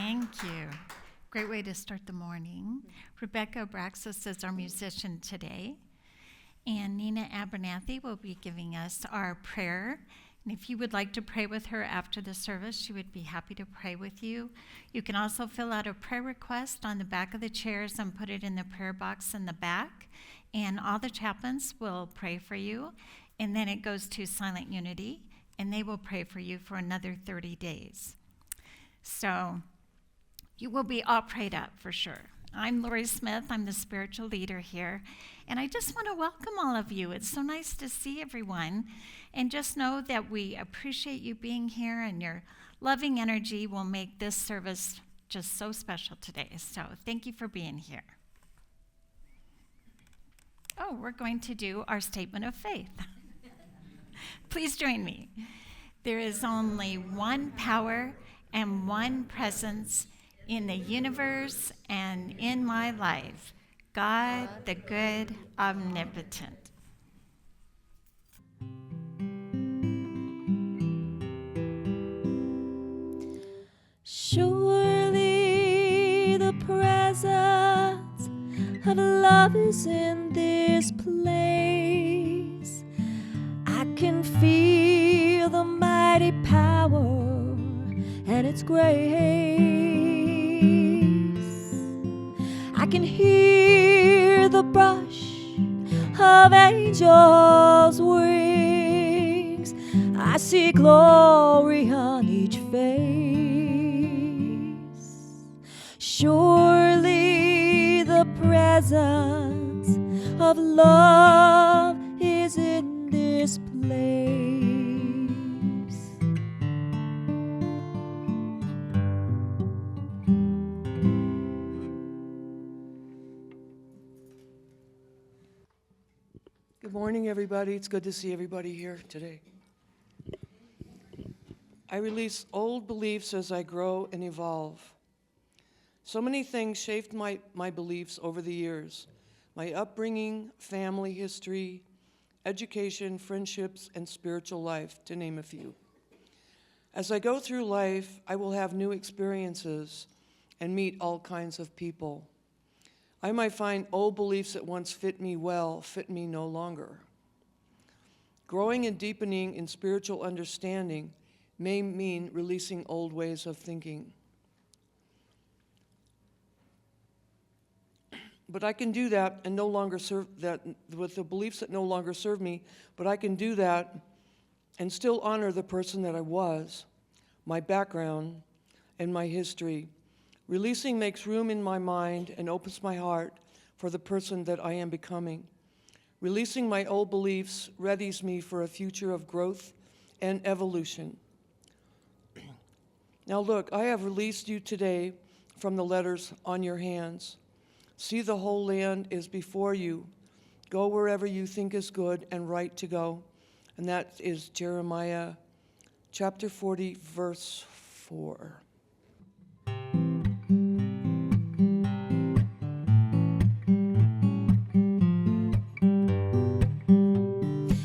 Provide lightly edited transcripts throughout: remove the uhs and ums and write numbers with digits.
Thank you. Great way to start the morning. Rebecca Abraxas is our musician today. And Nina Abernathy will be giving us our prayer. And if you would like to pray with her after the service, she would be happy to pray with you. You can also fill out a prayer request on the back of the chairs and put it in the prayer box in the back. And all the chaplains will pray for you. And then it goes to Silent Unity, and they will pray for you for another 30 days. So you will be all prayed up for sure. I'm Lori Smith. I'm the spiritual leader here. And I just want to welcome all of you. It's so nice to see everyone. And just know that we appreciate you being here, and your loving energy will make this service just so special today. So thank you for being here. Oh, we're going to do our statement of faith. Please join me. There is only one power and one presence in the universe and in my life, God, the good, omnipotent. Surely the presence of love is in this place. I can feel the mighty power and its grace. I can hear the brush of angels' wings. I see glory on each face. Surely the presence of love is in this place. Good morning, everybody. It's good to see everybody here today. I release old beliefs as I grow and evolve. So many things shaped my beliefs over the years. My upbringing, family history, education, friendships, and spiritual life, to name a few. As I go through life, I will have new experiences and meet all kinds of people. I might find old beliefs that once fit me well, fit me no longer. Growing and deepening in spiritual understanding may mean releasing old ways of thinking. But I can do that and no longer serve that with the beliefs that no longer serve me, but I can do that and still honor the person that I was, my background, and my history. Releasing makes room in my mind and opens my heart for the person that I am becoming. Releasing my old beliefs readies me for a future of growth and evolution. Now look, I have released you today from the letters on your hands. See, the whole land is before you. Go wherever you think is good and right to go. And that is Jeremiah chapter 40, verse 4.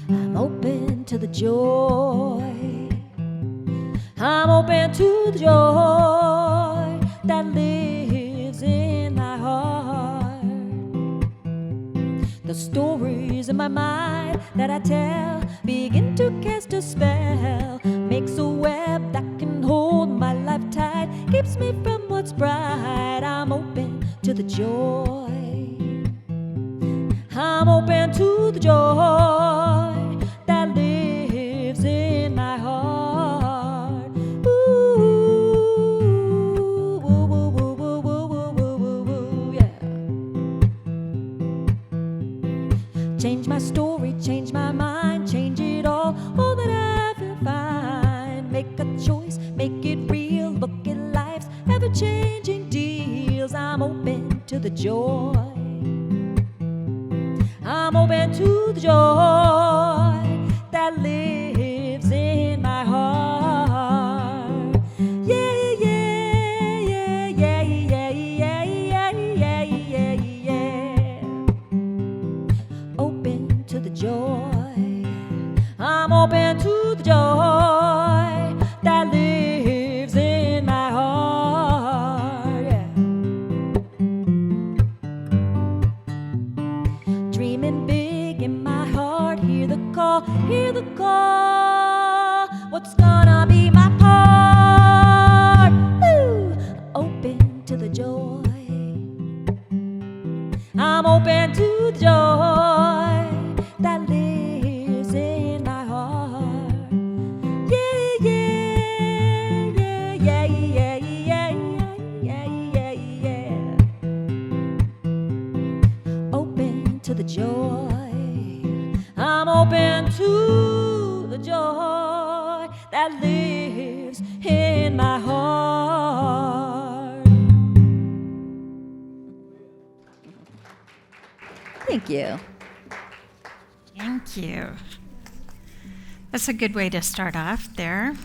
I'm open to the joy. I'm open to the joy that lives in my heart. The stories in my mind that I tell begin to cast a spell. Makes a web that can hold my life tight. Keeps me from what's bright. I'm open to the joy. I'm open to the joy that lives in my heart. Ooh, ooh, ooh, ooh, ooh, ooh, ooh, ooh, yeah. Change my story, change my mind, change it all that I feel fine. Make a choice, make it real, look at life's ever-changing deals. I'm open to the joy. I'm open to the joy that lives in my heart. Yeah, yeah, yeah, yeah, yeah, yeah, yeah, yeah, yeah, yeah. Open to the joy. I'm open to the joy that lives in my heart. what's gonna be my part. Ooh, open to the joy. I'm open to the joy that lives in my heart. Yeah, yeah, yeah, yeah, yeah, yeah, yeah, yeah, yeah. Open to the joy. I'm open to the joy that lives in my heart. Thank you. Thank you. That's a good way to start off there.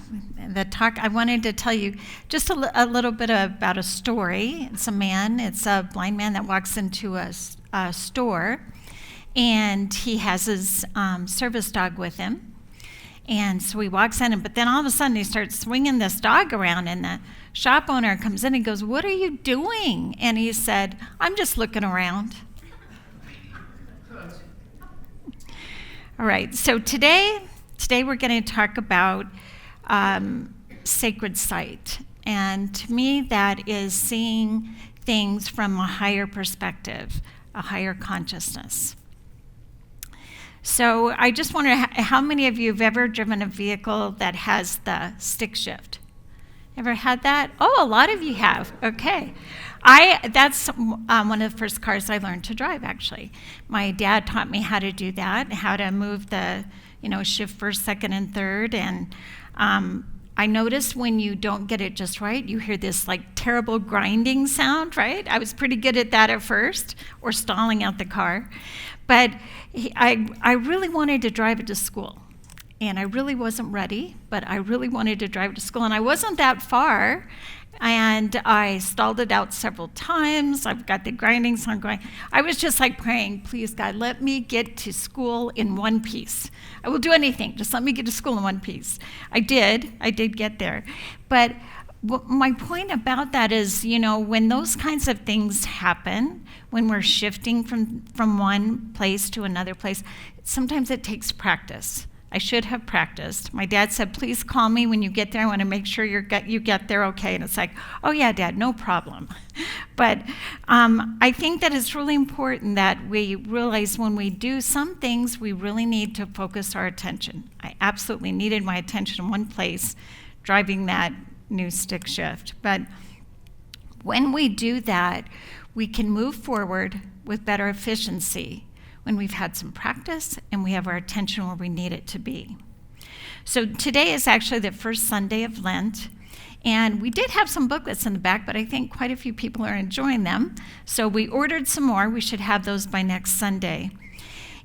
The talk, I wanted to tell you just a little bit about a story. It's a blind man that walks into a store, and he has his service dog with him. And so he walks in, but then all of a sudden he starts swinging this dog around, and the shop owner comes in and goes, "What are you doing?" And he said, "I'm just looking around." All right, so today we're going to talk about sacred sight. And to me, that is seeing things from a higher perspective, a higher consciousness. So I just wonder how many of you have ever driven a vehicle that has the stick shift? Ever had that? Oh, a lot of you have. Okay. That's one of the first cars I learned to drive, actually. My dad taught me how to do that, how to move the, shift first, second, and third. And I noticed when you don't get it just right, you hear this like terrible grinding sound, right? I was pretty good at that at first, or stalling out the car. But I really wanted to drive it to school. And I really wasn't ready, but I really wanted to drive to school. And I wasn't that far, and I stalled it out several times. I've got the grinding sound going. I was just like praying, please, God, let me get to school in one piece. I will do anything, just let me get to school in one piece. I did get there. But my point about that is, when those kinds of things happen, when we're shifting from one place to another place, sometimes it takes practice. I should have practiced. My dad said, please call me when you get there. I want to make sure you get there okay. And it's like, oh yeah, Dad, no problem. But I think that it's really important that we realize when we do some things, we really need to focus our attention. I absolutely needed my attention in one place, driving that new stick shift. But when we do that, we can move forward with better efficiency when we've had some practice and we have our attention where we need it to be. So today is actually the first Sunday of Lent, and we did have some booklets in the back, but I think quite a few people are enjoying them. So we ordered some more. We should have those by next Sunday.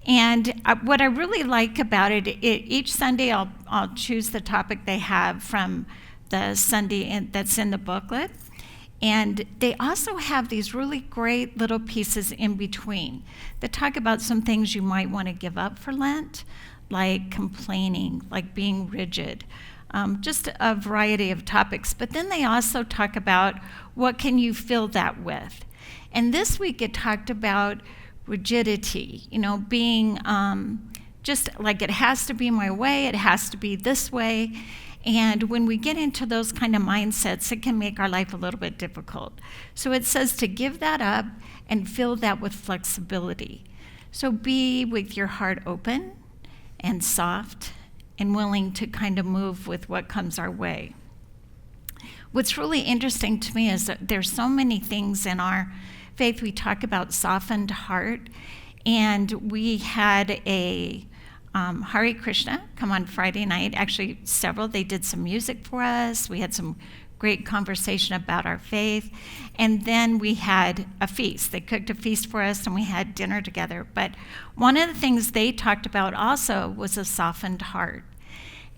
And what I really like about it, each Sunday I'll choose the topic they have from the Sunday that's in the booklet. And they also have these really great little pieces in between that talk about some things you might want to give up for Lent, like complaining, like being rigid, just a variety of topics. But then they also talk about what can you fill that with. And this week it talked about rigidity, being just like it has to be my way, it has to be this way. And when we get into those kind of mindsets, it can make our life a little bit difficult. So it says to give that up and fill that with flexibility. So be with your heart open and soft and willing to kind of move with what comes our way. What's really interesting to me is that there's so many things in our faith. We talk about softened heart, and we had a Hare Krishna come on Friday night. Actually, several. They did some music for us. We had some great conversation about our faith. And then we had a feast. They cooked a feast for us, and we had dinner together. But one of the things they talked about also was a softened heart.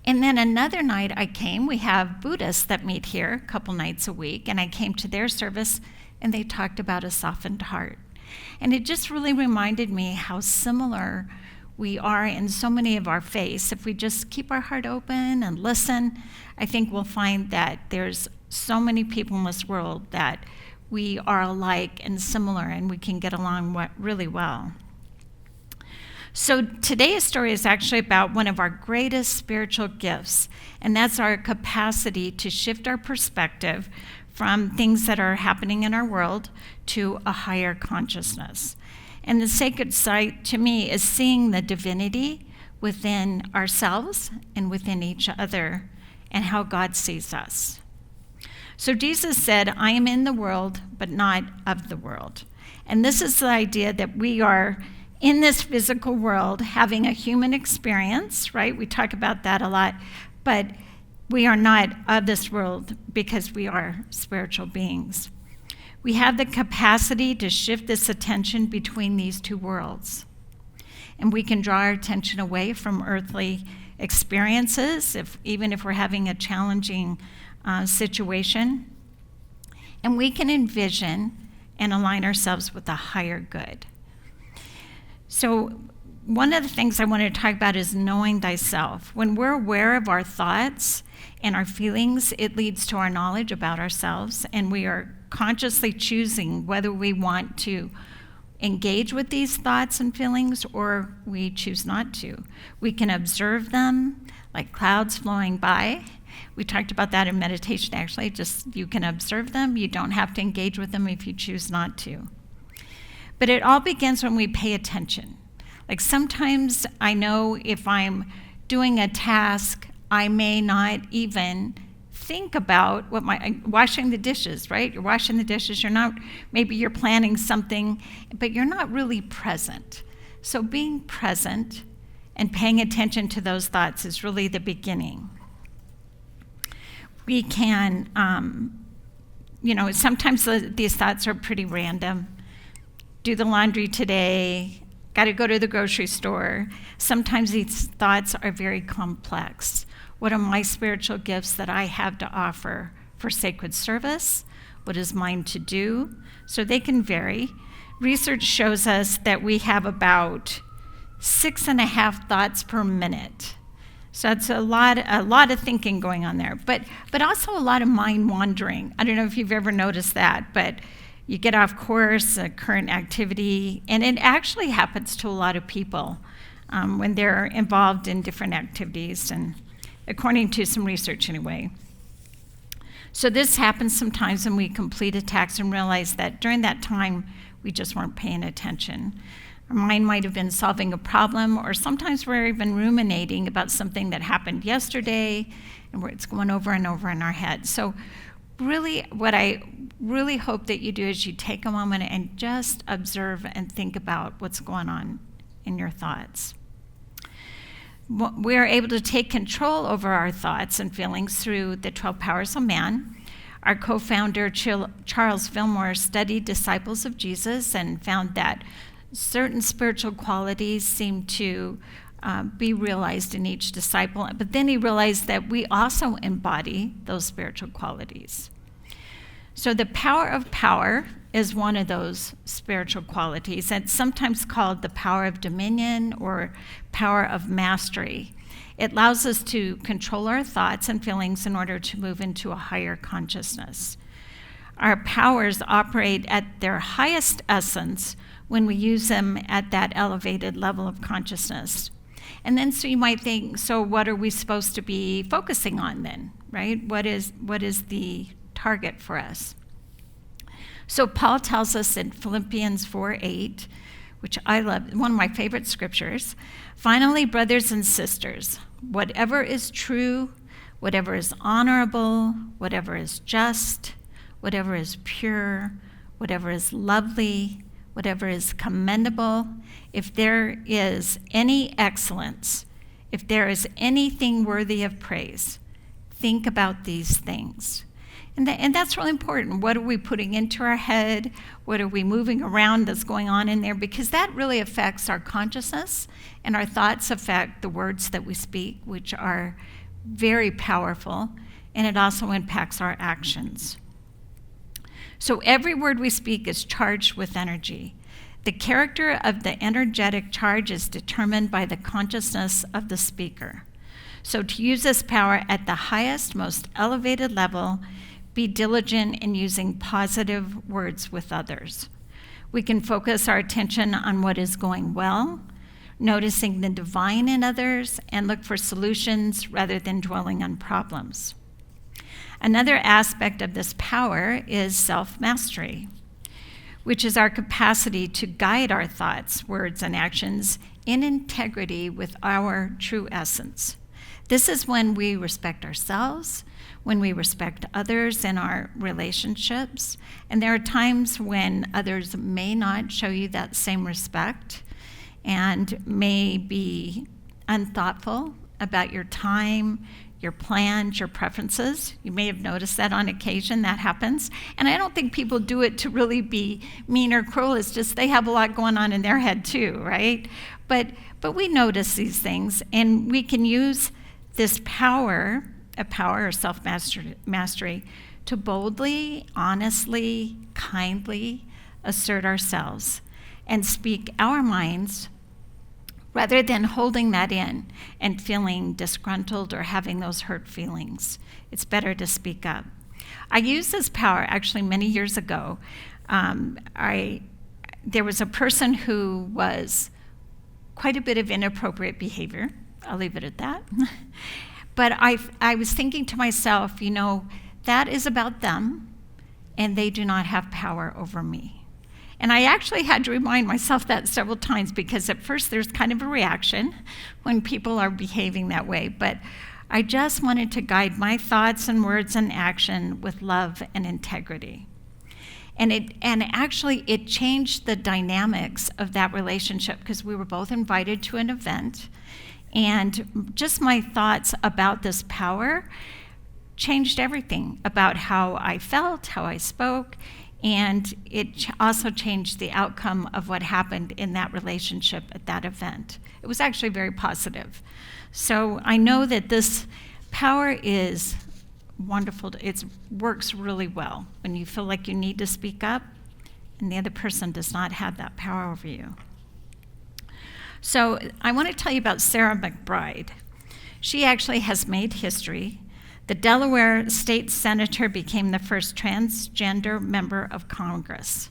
And then another night I came. We have Buddhists that meet here a couple nights a week, and I came to their service, and they talked about a softened heart. And it just really reminded me how similar we are in so many of our faiths. If we just keep our heart open and listen, I think we'll find that there's so many people in this world that we are alike and similar, and we can get along really well. So today's story is actually about one of our greatest spiritual gifts, and that's our capacity to shift our perspective from things that are happening in our world to a higher consciousness. And the sacred site, to me, is seeing the divinity within ourselves and within each other and how God sees us. So Jesus said, I am in the world, but not of the world. And this is the idea that we are in this physical world having a human experience, right? We talk about that a lot, but we are not of this world because we are spiritual beings. We have the capacity to shift this attention between these two worlds. And we can draw our attention away from earthly experiences, even if we're having a challenging situation. And we can envision and align ourselves with a higher good. So one of the things I want to talk about is knowing thyself. When we're aware of our thoughts and our feelings, it leads to our knowledge about ourselves, and we are consciously choosing whether we want to engage with these thoughts and feelings or we choose not to. We can observe them like clouds flowing by. We talked about that in meditation, actually. Just you can observe them. You don't have to engage with them if you choose not to. But it all begins when we pay attention. Like sometimes I know if I'm doing a task, I may not even think about washing the dishes, right? You're washing the dishes, maybe you're planning something, but you're not really present. So being present and paying attention to those thoughts is really the beginning. We can, sometimes these thoughts are pretty random. Do the laundry today, got to go to the grocery store. Sometimes these thoughts are very complex. What are my spiritual gifts that I have to offer for sacred service? What is mine to do? So they can vary. Research shows us that we have about 6.5 thoughts per minute. So it's a lot of thinking going on there, but also a lot of mind wandering. I don't know if you've ever noticed that, but you get off course, a current activity, and it actually happens to a lot of people when they're involved in different activities, and according to some research anyway. So this happens sometimes when we complete a task and realize that during that time, we just weren't paying attention. Our mind might have been solving a problem, or sometimes we're even ruminating about something that happened yesterday, and it's going over and over in our head. So really, what I really hope that you do is you take a moment and just observe and think about what's going on in your thoughts. We are able to take control over our thoughts and feelings through the 12 powers of man. Our co-founder, Charles Fillmore, studied disciples of Jesus and found that certain spiritual qualities seem to be realized in each disciple, but then he realized that we also embody those spiritual qualities. So the power of power is one of those spiritual qualities, and it's sometimes called the power of dominion or power of mastery. It allows us to control our thoughts and feelings in order to move into a higher consciousness. Our powers operate at their highest essence when we use them at that elevated level of consciousness. And then so you might think, so what are we supposed to be focusing on then, right? What is the target for us? So Paul tells us in Philippians 4:8, which I love, one of my favorite scriptures, finally, brothers and sisters, whatever is true, whatever is honorable, whatever is just, whatever is pure, whatever is lovely, whatever is commendable, if there is any excellence, if there is anything worthy of praise, think about these things. And that's really important. What are we putting into our head? What are we moving around that's going on in there? Because that really affects our consciousness, and our thoughts affect the words that we speak, which are very powerful, and it also impacts our actions. So every word we speak is charged with energy. The character of the energetic charge is determined by the consciousness of the speaker. So to use this power at the highest, most elevated level, be diligent in using positive words with others. We can focus our attention on what is going well, noticing the divine in others, and look for solutions rather than dwelling on problems. Another aspect of this power is self-mastery, which is our capacity to guide our thoughts, words, and actions in integrity with our true essence. This is when we respect ourselves, when we respect others in our relationships, and there are times when others may not show you that same respect and may be unthoughtful about your time, your plans, your preferences. You may have noticed that on occasion that happens. And I don't think people do it to really be mean or cruel. It's just they have a lot going on in their head too, right? But we notice these things, and we can use this power, a power of self-mastery, to boldly, honestly, kindly assert ourselves and speak our minds rather than holding that in and feeling disgruntled or having those hurt feelings. It's better to speak up. I used this power actually many years ago. There was a person who was quite a bit of inappropriate behavior. I'll leave it at that. But I was thinking to myself, that is about them, and they do not have power over me. And I actually had to remind myself that several times, because at first there's kind of a reaction when people are behaving that way. But I just wanted to guide my thoughts and words and action with love and integrity. And actually it changed the dynamics of that relationship, because we were both invited to an event. And just my thoughts about this power changed everything about how I felt, how I spoke, and it also changed the outcome of what happened in that relationship at that event. It was actually very positive. So I know that this power is wonderful. It works really well when you feel like you need to speak up and the other person does not have that power over you. So I want to tell you about Sarah McBride. She actually has made history. The Delaware state senator became the first transgender member of Congress.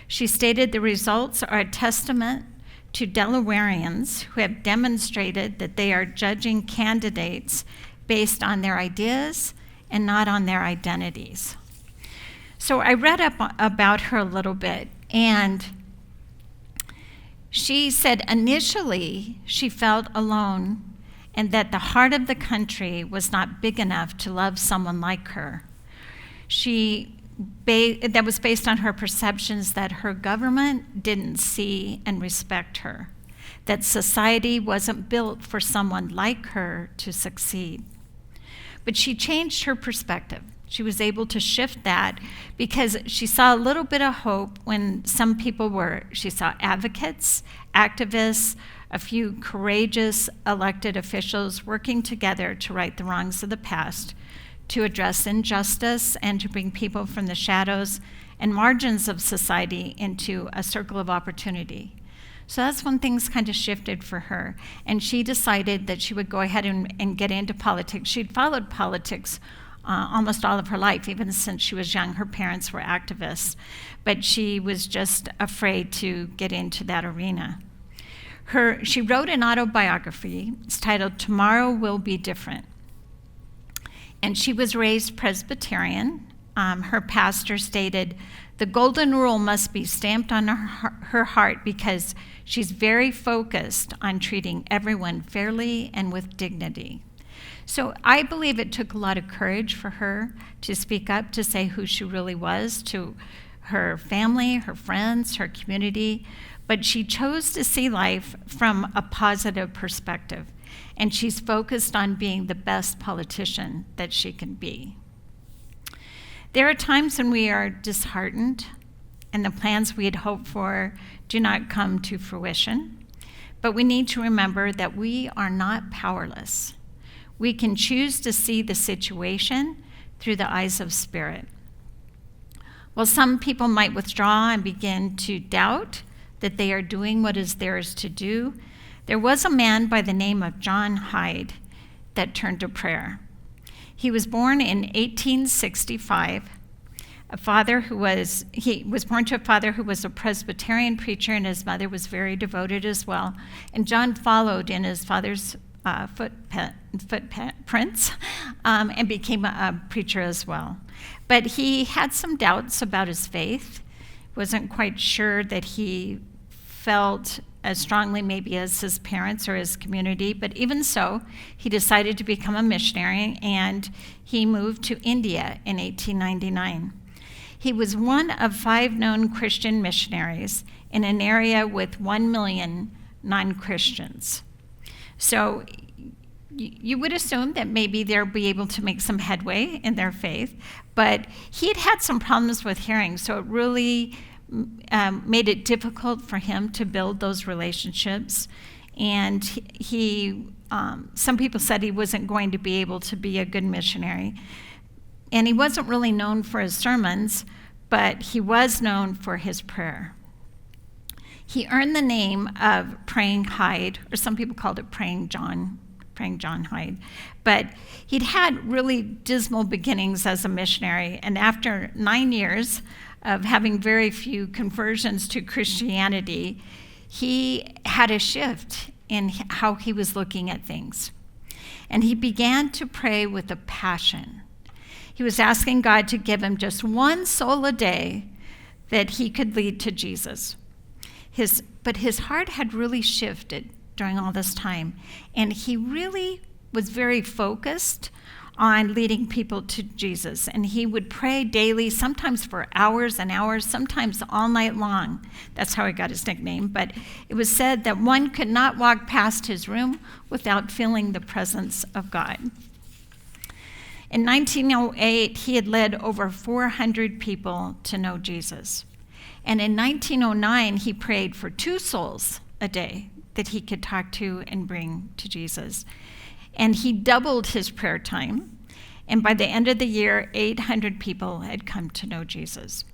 She stated the results are a testament to Delawareans who have demonstrated that they are judging candidates based on their ideas and not on their identities. So I read up about her a little bit, and she said initially she felt alone and that the heart of the country was not big enough to love someone like her. That was based on her perceptions that her government didn't see and respect her, that society wasn't built for someone like her to succeed. But she changed her perspective. She was able to shift that because she saw a little bit of hope when some people she saw advocates, activists, a few courageous elected officials working together to right the wrongs of the past, to address injustice, and to bring people from the shadows and margins of society into a circle of opportunity. So that's when things kind of shifted for her. And she decided that she would go ahead and get into politics. She'd followed politics almost all of her life, even since she was young. Her parents were activists, but she was just afraid to get into that arena. She wrote an autobiography. It's titled Tomorrow Will Be Different. And she was raised Presbyterian. Her pastor stated, the golden rule must be stamped on her heart because she's very focused on treating everyone fairly and with dignity. So I believe it took a lot of courage for her to speak up, to say who she really was to her family, her friends, her community. But she chose to see life from a positive perspective. And she's focused on being the best politician that she can be. There are times when we are disheartened and the plans we had hoped for do not come to fruition. But we need to remember that we are not powerless. We can choose to see the situation through the eyes of spirit. While some people might withdraw and begin to doubt that they are doing what is theirs to do, there was a man by the name of John Hyde that turned to prayer. He was born in 1865. He was born to a father who was a Presbyterian preacher, and his mother was very devoted as well. And John followed in his father's footprints and became a preacher as well. But he had some doubts about his faith. Wasn't quite sure that he felt as strongly maybe as his parents or his community, but even so, he decided to become a missionary, and he moved to India in 1899. He was one of 5 known Christian missionaries in an area with 1 million non-Christians. So you would assume that maybe they'll be able to make some headway in their faith, but he had had some problems with hearing, so it really made it difficult for him to build those relationships. And some people said he wasn't going to be able to be a good missionary. And he wasn't really known for his sermons, but he was known for his prayer. He earned the name of Praying Hyde, or some people called it Praying John Hyde. But he'd had really dismal beginnings as a missionary, and after 9 years of having very few conversions to Christianity, he had a shift in how he was looking at things. And he began to pray with a passion. He was asking God to give him just one soul a day that he could lead to Jesus. But his heart had really shifted during all this time, and he really was very focused on leading people to Jesus. And he would pray daily, sometimes for hours and hours, sometimes all night long. That's how he got his nickname. But it was said that one could not walk past his room without feeling the presence of God. In 1908, he had led over 400 people to know Jesus. And in 1909, he prayed for 2 souls a day that he could talk to and bring to Jesus. And he doubled his prayer time. And by the end of the year, 800 people had come to know Jesus.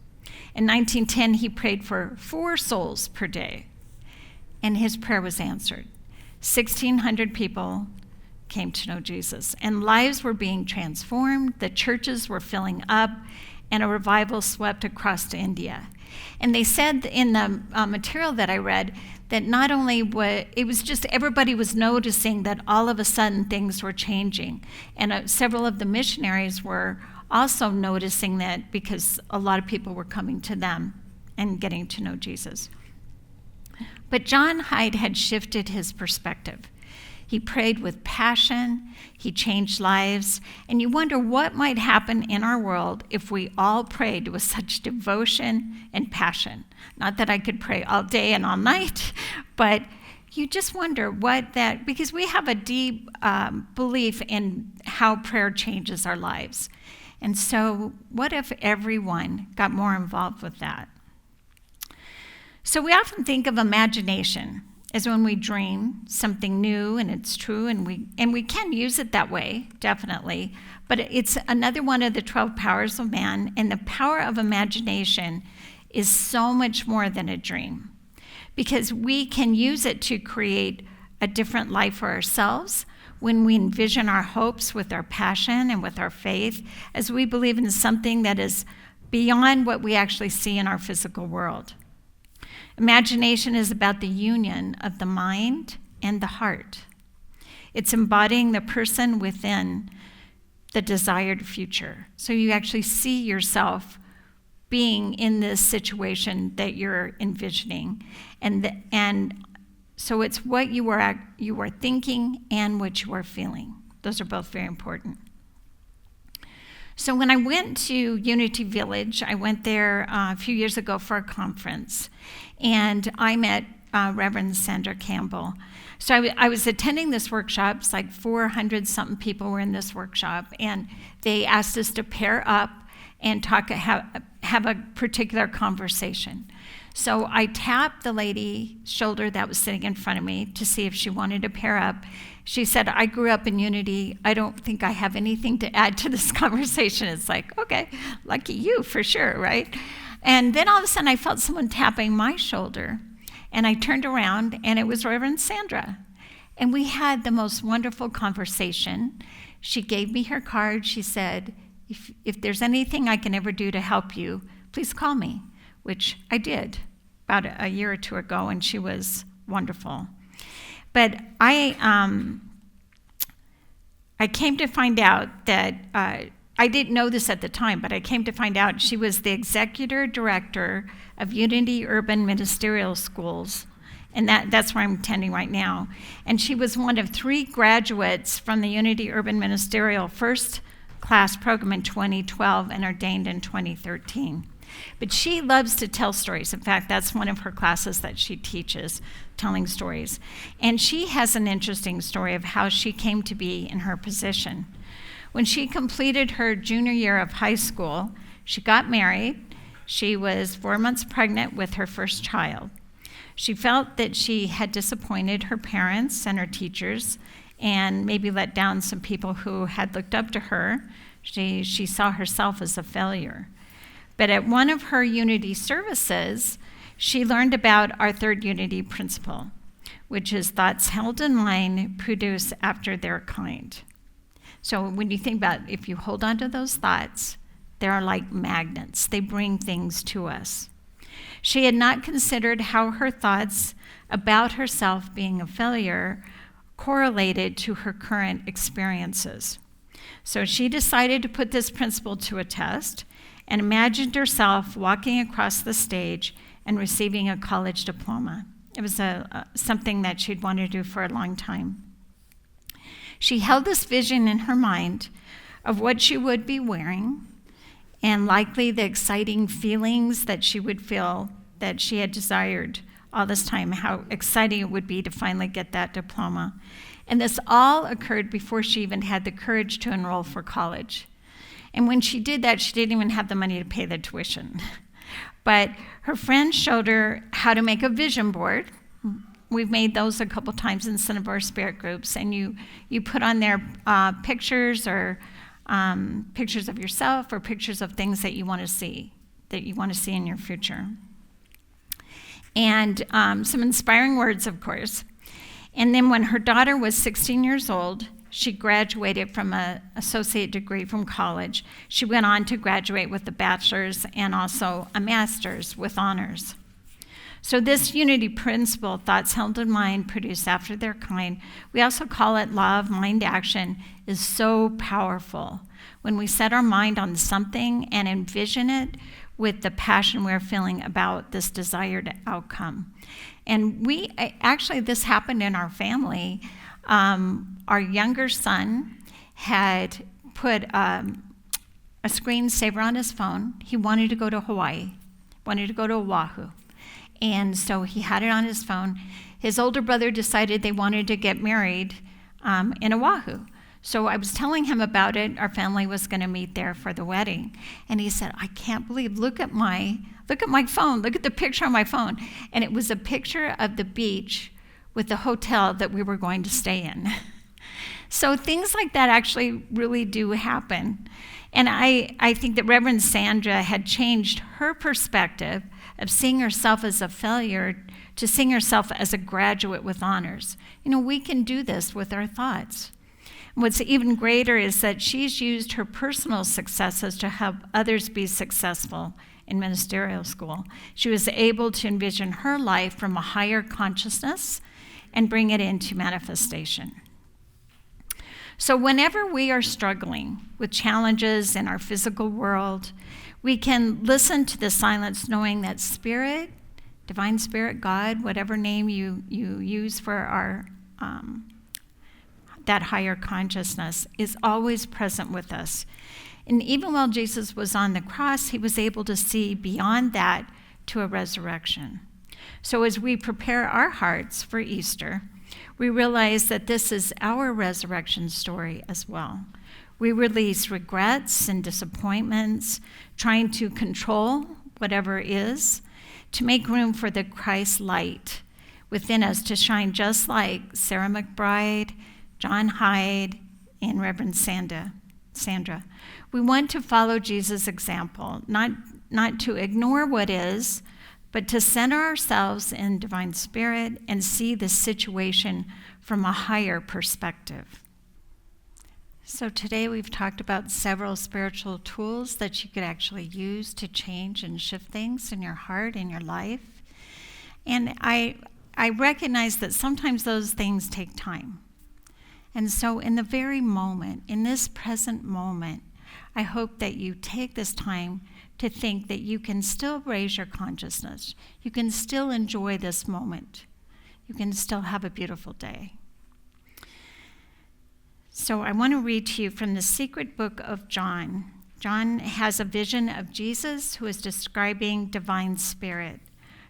In 1910, he prayed for 4 souls per day. And his prayer was answered. 1,600 people came to know Jesus. And lives were being transformed. The churches were filling up. And a revival swept across India. And they said in the material that I read that not only it was just everybody was noticing that all of a sudden things were changing. And several of the missionaries were also noticing that because a lot of people were coming to them and getting to know Jesus. But John Hyde had shifted his perspective. He prayed with passion, he changed lives, and you wonder what might happen in our world if we all prayed with such devotion and passion. Not that I could pray all day and all night, but you just wonder because we have a deep belief in how prayer changes our lives. And so what if everyone got more involved with that? So we often think of imagination as when we dream something new and it's true, and we can use it that way, definitely. But it's another one of the 12 powers of man, and the power of imagination is so much more than a dream, because we can use it to create a different life for ourselves when we envision our hopes with our passion and with our faith, as we believe in something that is beyond what we actually see in our physical world. Imagination is about the union of the mind and the heart. It's embodying the person within the desired future. So you actually see yourself being in this situation that you're envisioning. And so it's what you are thinking and what you are feeling. Those are both very important. So when I went to Unity Village, I went there a few years ago for a conference. And I met Reverend Sandra Campbell. So I was attending this workshop. It's like 400-something people were in this workshop. And they asked us to pair up and have a particular conversation. So I tapped the lady's shoulder that was sitting in front of me to see if she wanted to pair up. She said, "I grew up in Unity. I don't think I have anything to add to this conversation." It's like, okay, lucky you for sure, right? And then all of a sudden I felt someone tapping my shoulder, and I turned around, and it was Reverend Sandra. And we had the most wonderful conversation. She gave me her card. She said, if there's anything I can ever do to help you, please call me," which I did about a year or two ago, and she was wonderful. But I came to find out that, I didn't know this at the time, but I came to find out she was the executive director of Unity Urban Ministerial Schools, and that's where I'm attending right now. And she was one of 3 graduates from the Unity Urban Ministerial first class program in 2012 and ordained in 2013. But she loves to tell stories. In fact, that's one of her classes that she teaches, telling stories. And she has an interesting story of how she came to be in her position. When she completed her junior year of high school, she got married. She was 4 months pregnant with her first child. She felt that she had disappointed her parents and her teachers and maybe let down some people who had looked up to her. She saw herself as a failure. But at one of her Unity services, she learned about our third Unity principle, which is thoughts held in mind produce after their kind. So when you think about, if you hold on to those thoughts, they're like magnets. They bring things to us. She had not considered how her thoughts about herself being a failure correlated to her current experiences. So she decided to put this principle to a test and imagined herself walking across the stage and receiving a college diploma. It was something that she'd wanted to do for a long time. She held this vision in her mind of what she would be wearing and likely the exciting feelings that she would feel that she had desired all this time, how exciting it would be to finally get that diploma. And this all occurred before she even had the courage to enroll for college. And when she did that, she didn't even have the money to pay the tuition. But her friend showed her how to make a vision board. We've made those a couple times in some of our spirit groups, and you put on there pictures or pictures of yourself or pictures of things that you want to see in your future. And some inspiring words, of course. And then when her daughter was 16 years old, she graduated from an associate degree from college. She went on to graduate with a bachelor's and also a master's with honors. So this Unity principle, thoughts held in mind, produce after their kind, we also call it law of mind action, is so powerful. When we set our mind on something and envision it with the passion we're feeling about this desired outcome. And this happened in our family. Our younger son had put a screensaver on his phone. He wanted to go to Hawaii, wanted to go to Oahu. And so he had it on his phone. His older brother decided they wanted to get married in Oahu. So I was telling him about it. Our family was going to meet there for the wedding. And he said, "I can't believe, look at my phone, look at the picture on my phone." And it was a picture of the beach with the hotel that we were going to stay in. So things like that actually really do happen. And I think that Reverend Sandra had changed her perspective of seeing herself as a failure to seeing herself as a graduate with honors. We can do this with our thoughts. What's even greater is that she's used her personal successes to help others be successful in ministerial school. She was able to envision her life from a higher consciousness and bring it into manifestation. So whenever we are struggling with challenges in our physical world, we can listen to the silence knowing that Spirit, Divine Spirit, God, whatever name you use for our that higher consciousness, is always present with us. And even while Jesus was on the cross, he was able to see beyond that to a resurrection. So as we prepare our hearts for Easter, we realize that this is our resurrection story as well. We release regrets and disappointments, trying to control whatever is, to make room for the Christ light within us to shine, just like Sarah McBride, John Hyde, and Reverend Sandra. We want to follow Jesus' example, not to ignore what is, but to center ourselves in Divine Spirit and see the situation from a higher perspective. So today we've talked about several spiritual tools that you could actually use to change and shift things in your heart, in your life. And I recognize that sometimes those things take time. And so in the very moment, in this present moment, I hope that you take this time to think that you can still raise your consciousness. You can still enjoy this moment. You can still have a beautiful day. So I want to read to you from the secret book of John. John has a vision of Jesus who is describing divine spirit.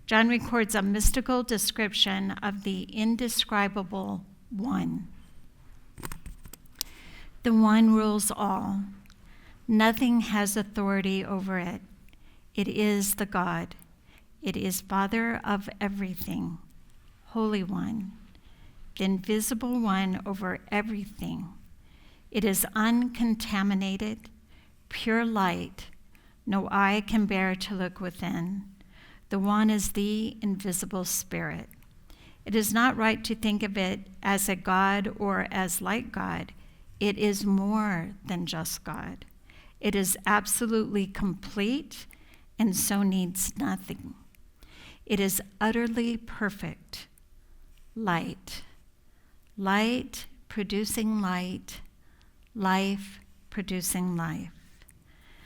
John records a mystical description of the indescribable one. The one rules all. Nothing has authority over it. It is the God. It is Father of everything, Holy One, the invisible one over everything. It is uncontaminated, pure light. No eye can bear to look within. The one is the invisible spirit. It is not right to think of it as a God or as like God. It is more than just God. It is absolutely complete and so needs nothing. It is utterly perfect. Light. Light producing light. Life producing life.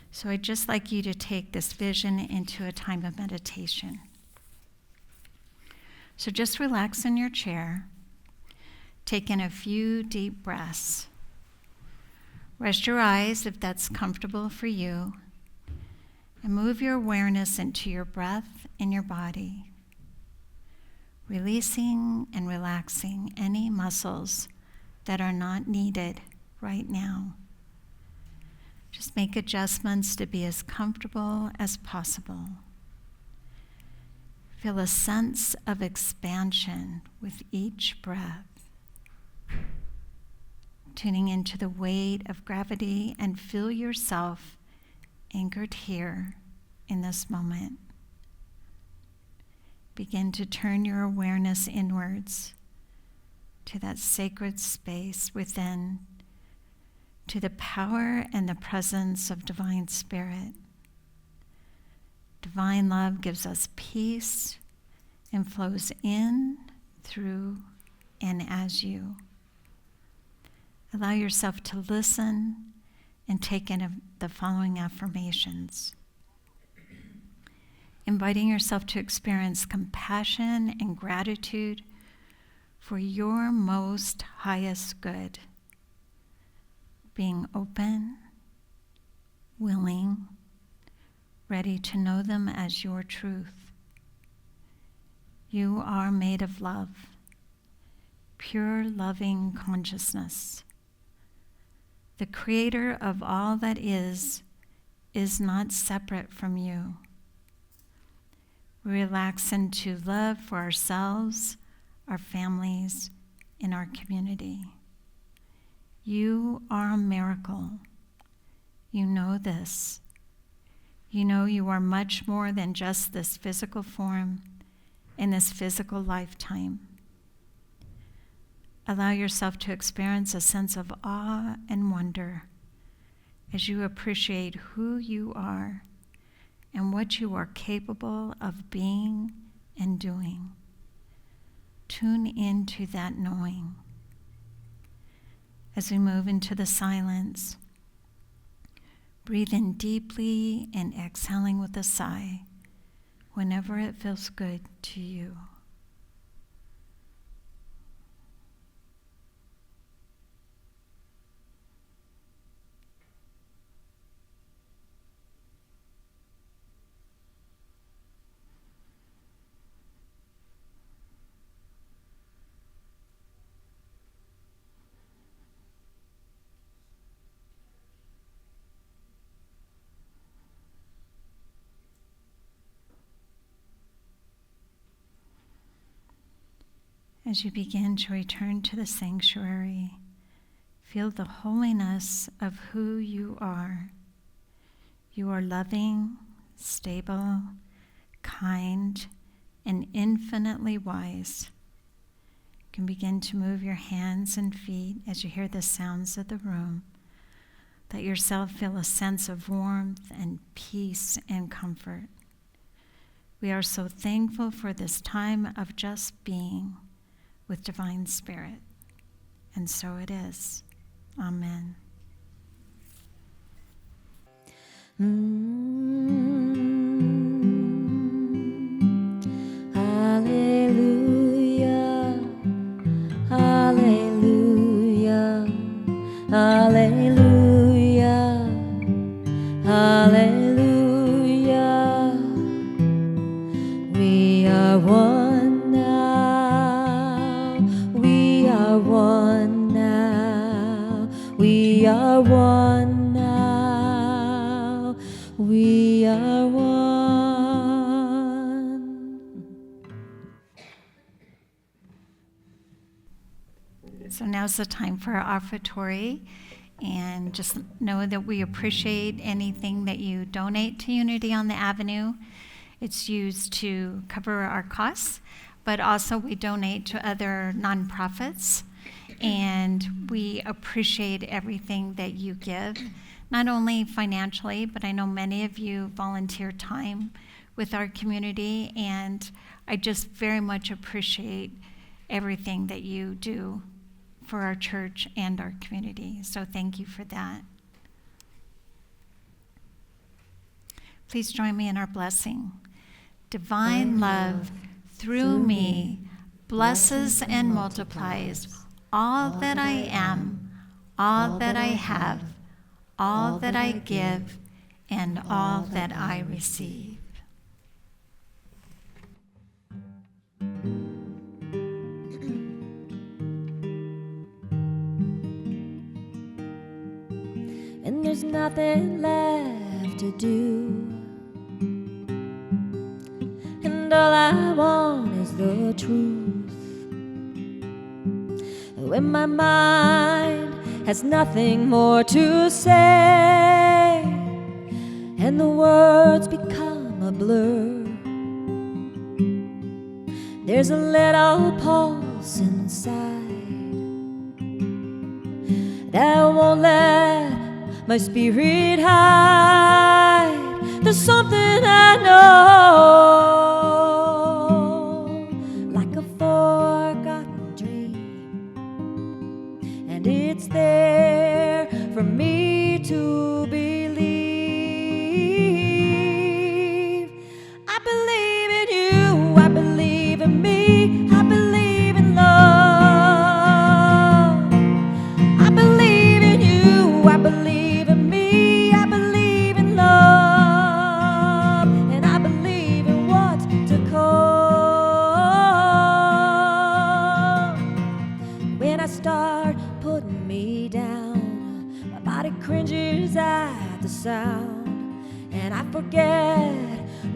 So I'd just like you to take this vision into a time of meditation. So just relax in your chair. Take in a few deep breaths. Rest your eyes if that's comfortable for you. And move your awareness into your breath and your body. Releasing and relaxing any muscles that are not needed right now. Just make adjustments to be as comfortable as possible. Feel a sense of expansion with each breath. Tuning into the weight of gravity and feel yourself anchored here in this moment. Begin to turn your awareness inwards to that sacred space within, to the power and the presence of Divine Spirit. Divine love gives us peace and flows in, through, and as you. Allow yourself to listen and take in the following affirmations. Inviting yourself to experience compassion and gratitude for your most highest good. Being open, willing, ready to know them as your truth. You are made of love, pure loving consciousness. The creator of all that is not separate from you. We relax into love for ourselves, our families, and our community. You are a miracle. You know this. You know you are much more than just this physical form in this physical lifetime. Allow yourself to experience a sense of awe and wonder as you appreciate who you are and what you are capable of being and doing. Tune into that knowing. As we move into the silence, breathe in deeply and exhaling with a sigh whenever it feels good to you. As you begin to return to the sanctuary, feel the holiness of who you are. You are loving, stable, kind, and infinitely wise. You can begin to move your hands and feet as you hear the sounds of the room Let yourself feel a sense of warmth and peace and comfort. We are so thankful for this time of just being with Divine Spirit. And so it is. Amen. Hallelujah, hallelujah, hallelujah, hallelujah. We are one now, we are one now, we are one now, we are one. So now's the time for our offertory, and just know that we appreciate anything that you donate to Unity on the Avenue. It's used to cover our costs, but also we donate to other nonprofits, and we appreciate everything that you give, not only financially, but I know many of you volunteer time with our community, and I just very much appreciate everything that you do for our church and our community. So thank you for that. Please join me in our blessing. Divine love through me blesses and multiplies all that I am, all that I have, all that I give, and all that I receive. And there's nothing left to do, and all I want is the truth. When my mind has nothing more to say, and the words become a blur, there's a little pulse inside that won't let my spirit hide. There's something I know, like a forgotten dream, and it's there for me to believe. I believe in you, I believe in me, I believe in love. I believe in you, I believe in me, I believe in love, and I believe in what's to come. When I start putting me down, my body cringes at the sound, and I forget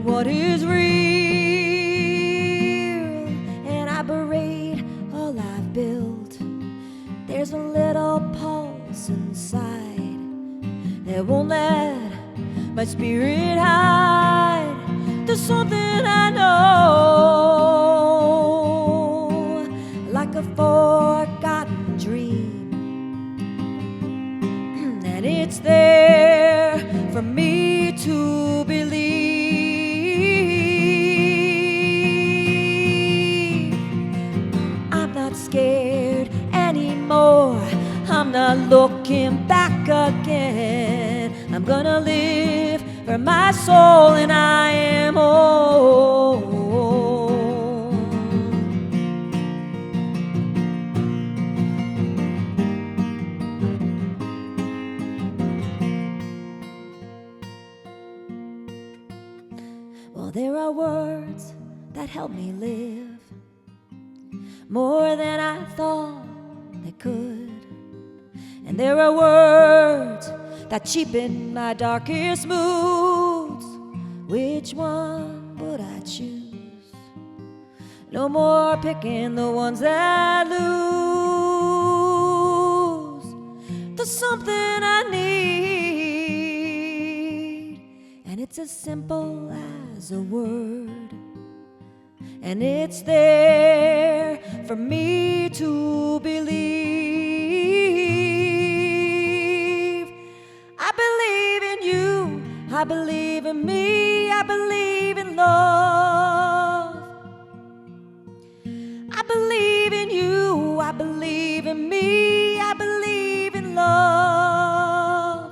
what is real, and I berate all I've built. There's a little pulse inside that won't let my spirit hide. There's something I know, like a forgotten dream, and it's there for me to believe. I'm not scared anymore, I'm not looking back again. I'm gonna live for my soul, and I am home. Well, there are words that help me live more than I thought they could, and there are words that cheapen my darkest moods. Which one would I choose? No more picking the ones that lose. There's something I need, and it's as simple as a word, and it's there for me to believe. I believe in me, I believe in love. I believe in you, I believe in me, I believe in love.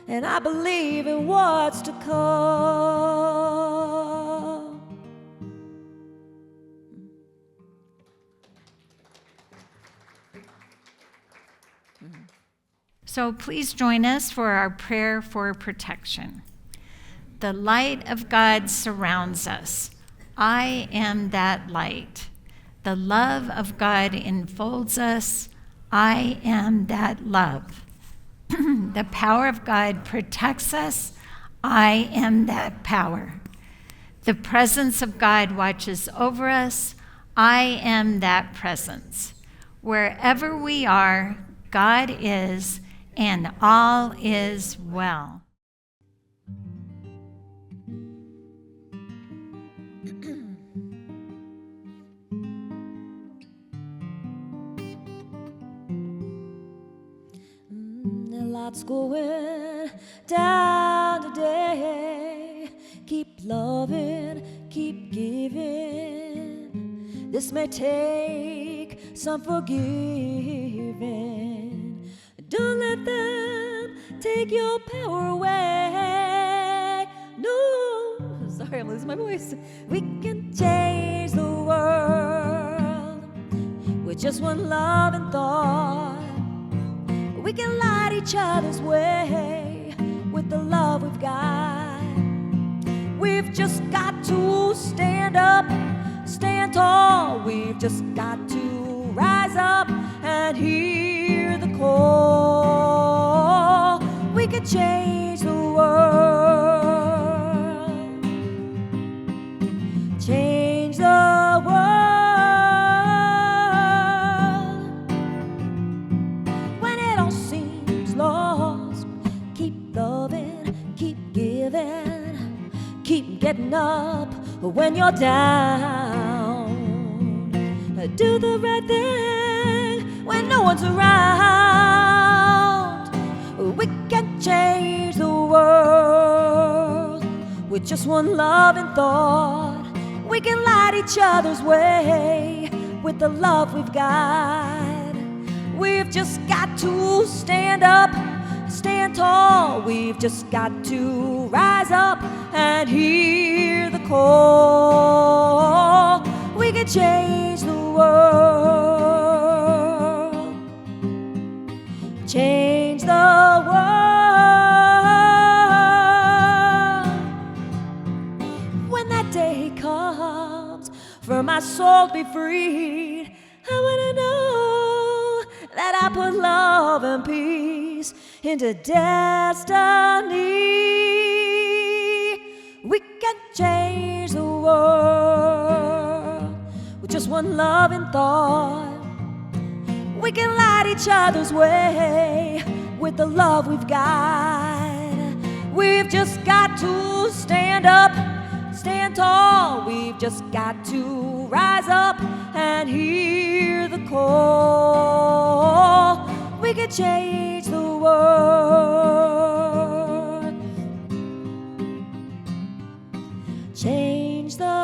And I believe in what's to come. So please join us for our prayer for protection. The light of God surrounds us. I am that light. The love of God enfolds us. I am that love. The power of God protects us. I am that power. The presence of God watches over us. I am that presence. Wherever we are, God is, and all is well. A lot's going down today. Keep loving, keep giving. This may take some forgiving. Don't let them take your power away. No, sorry, I'm losing my voice. We can change the world with just one loving thought. We can light each other's way with the love we've got. We've just got to stand up, stand tall. We've just got to rise up and hear the call. We can change the world, change the world. When it all seems lost, keep loving, keep giving, keep getting up when you're down. Do the right thing when no one's around. We can change the world with just one loving thought. We can light each other's way with the love we've got. We've just got to stand up, stand tall. We've just got to rise up and hear the call. We can change the world, change the world. When that day comes for my soul to be freed, I wanna know that I put love and peace into destiny. We can change the world with just one loving thought. We can light each other's way with the love we've got. We've just got to stand up, stand tall. We've just got to rise up and hear the call. We can change the world, change the